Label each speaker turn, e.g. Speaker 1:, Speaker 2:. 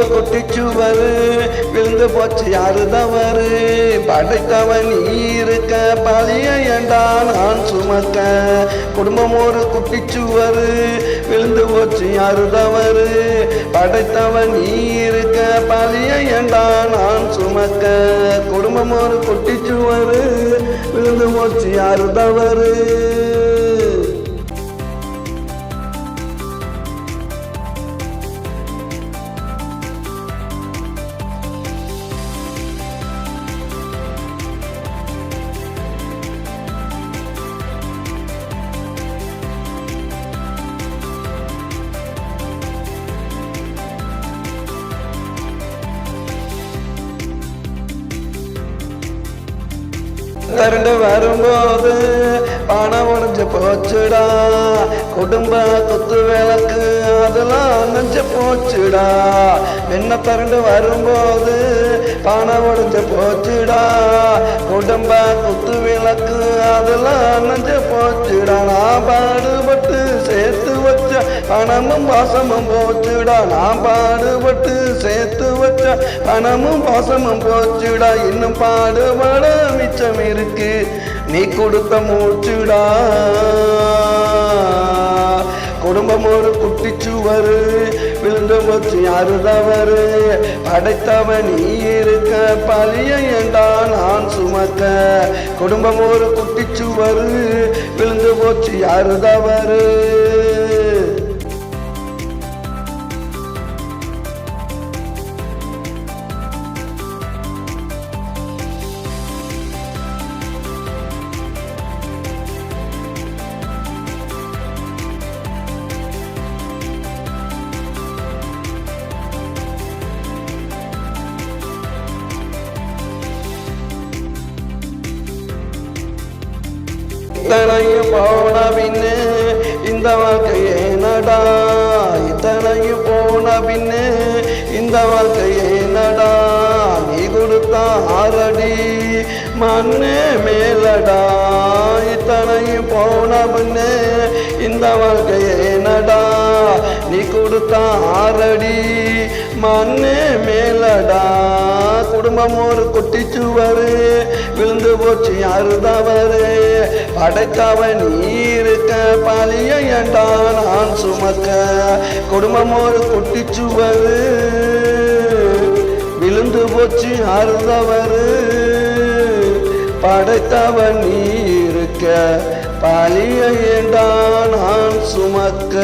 Speaker 1: குட்டிச்சுவரு விழுந்து போச்சு யாரு தவறு படைத்தவன் நீ இருக்க பழிய ஏண்டா நான் சுமக்க குடும்பம் ஒரு குட்டிச்சுவரு விழுந்து போச்சு யாரு தவறு படைத்தவன் நீ இருக்க பழிய ஏண்டா நான் சுமக்க குடும்பம் ஒரு குட்டிச்சுவரு விழுந்து போச்சு யாரு தவறு திரண்டு வரும்போது பணம் உடைஞ்சு போச்சுடா குடும்ப குத்து விளக்கு அதெல்லாம் நெஞ்சு போச்சுடா என்ன திரண்டு வரும்போது பணம் உடைஞ்சு போச்சுடா குடும்ப குத்து விளக்கு அதெல்லாம் நெஞ்சு போச்சுடா நான் பாடுபட்டு சேர்த்து வச்ச பணமும் பாசமும் போச்சுடா நான் பாடுபட்டு சேர்த்து வச்ச பணமும் பாசமும் போச்சுடா இன்னும் பாடுபட மிச்சம் இருக்கு நீ கொடுத்த மூச்சுடா குடும்பம் ஒரு குட்டிச்சுவரு விழுந்து போச்சு யாரு தவறு படைத்தவன் நீ இருக்க பழிய ஏண்டா நான் சுமக்க குடும்பம் ஒரு குட்டிச்சுவரு விழுந்து போச்சு யாரு தவறு இத்தனையும் போன பின்னு இந்த வாழ்க்கையே நடா இத்தனையும் போன பின்னு இந்த வாழ்க்கையே நடா நீ கொடுத்தா ஆரடி மண்ணே மேலடா இத்தனையும் போன பின்னு இந்த வாழ்க்கையே நடா நீ கொடுத்தா ஆரடி மண்ணே மேலடா குடும்பம் ஒரு குட்டிச்சுவரு விழுந்து போச்சு யாரு தவறு படைத்தவன் நீ இருக்க பழிய ஏண்டா நான் சுமக்க குடும்பம் ஒரு குட்டிச்சுவரு விழுந்து போச்சு யாரு தவறு படைத்தவன் நீ இருக்க பழிய ஏண்டா நான் சுமக்க